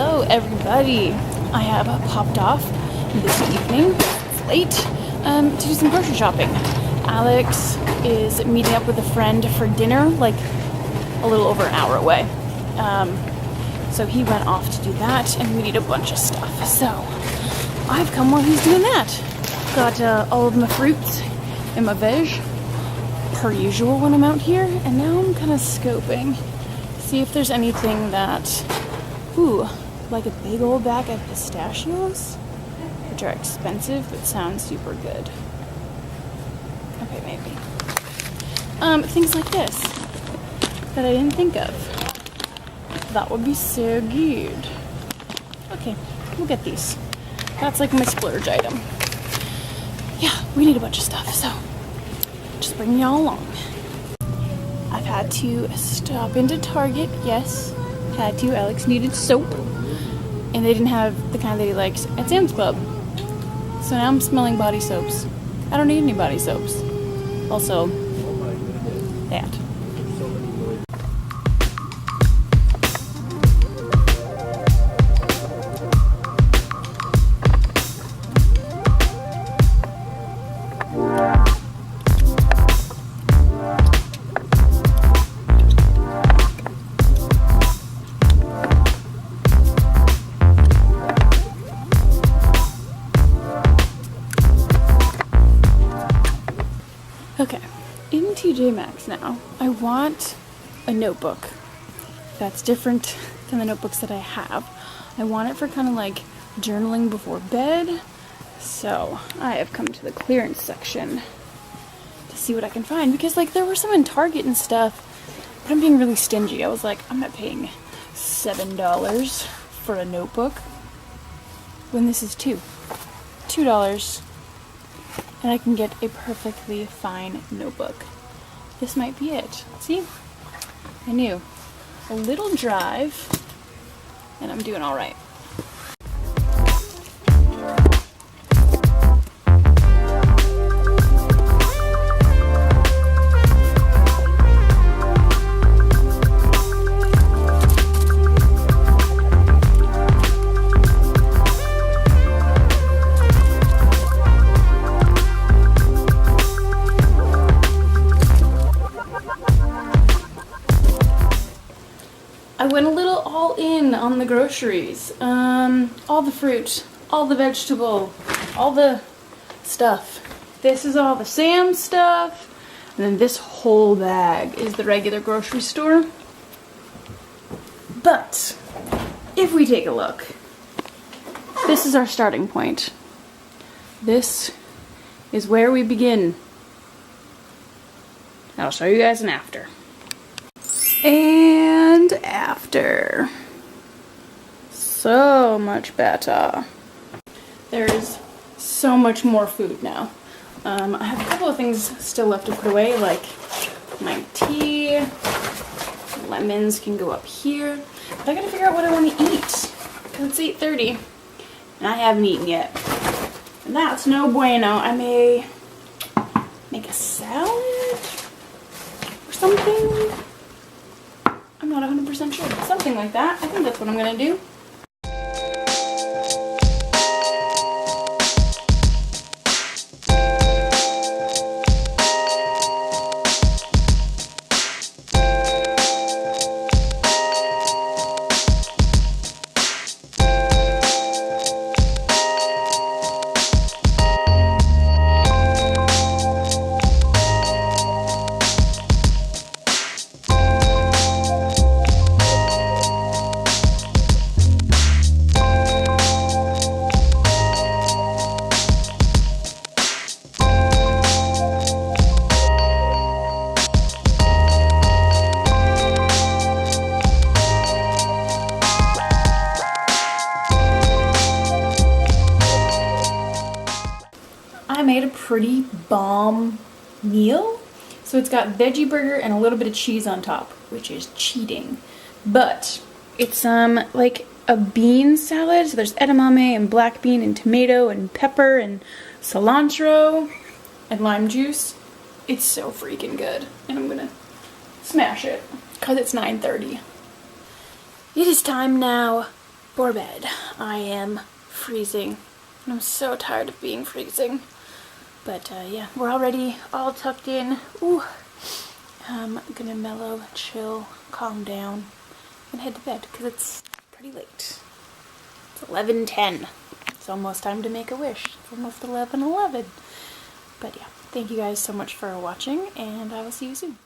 Hello everybody! I have popped off this evening, it's late, to do some grocery shopping. Alex is meeting up with a friend for dinner, like a little over an hour away. So he went off to do that, and we need a bunch of stuff. So I've come while he's doing that. Got all of my fruits and my veg, per usual when I'm out here, and now I'm kind of scoping. See if there's anything that, like a big old bag of pistachios, which are expensive but sound super good. Okay, maybe. Things like this that I didn't think of. That would be so good. Okay, we'll get these. That's like my splurge item. Yeah, we need a bunch of stuff, so just bring y'all along. I've had to stop into Target, yes. Had to. Alex needed soap. And they didn't have the kind that he likes at Sam's Club. So now I'm smelling body soaps. I don't need any body soaps. Also, that. Okay, in TJ Maxx now, I want a notebook that's different than the notebooks that I have. I want it for kind of like journaling before bed. So I have come to the clearance section to see what I can find, because like there were some in Target and stuff, but I'm being really stingy. I was like, I'm not paying $7 for a notebook when this is $2. And I can get a perfectly fine notebook. This might be it. See? I knew. A little drive, and I'm doing all right. I went a little all in on the groceries. All the fruit, all the vegetable, all the stuff. This is all the Sam's stuff. And then this whole bag is the regular grocery store. But if we take a look, this is our starting point. This is where we begin. I'll show you guys an after. And after. So much better. There's so much more food now. I have a couple of things still left to put away, like my tea. Lemons can go up here. But I gotta figure out what I want to eat, because it's 8:30 and I haven't eaten yet. And that's no bueno. I may make a salad or something. I'm not 100% sure. Something like that. I think that's what I'm gonna do. I made a pretty bomb meal. So it's got veggie burger and a little bit of cheese on top, which is cheating. But it's like a bean salad. So there's edamame and black bean and tomato and pepper and cilantro and lime juice. It's so freaking good. And I'm gonna smash it because it's 9:30. It is time now for bed. I am freezing. And I'm so tired of being freezing. But yeah, we're already all tucked in. Ooh. I'm gonna mellow, chill, calm down, and head to bed because it's pretty late. It's 11:10. It's almost time to make a wish. It's almost 11:11. But yeah, thank you guys so much for watching, and I will see you soon.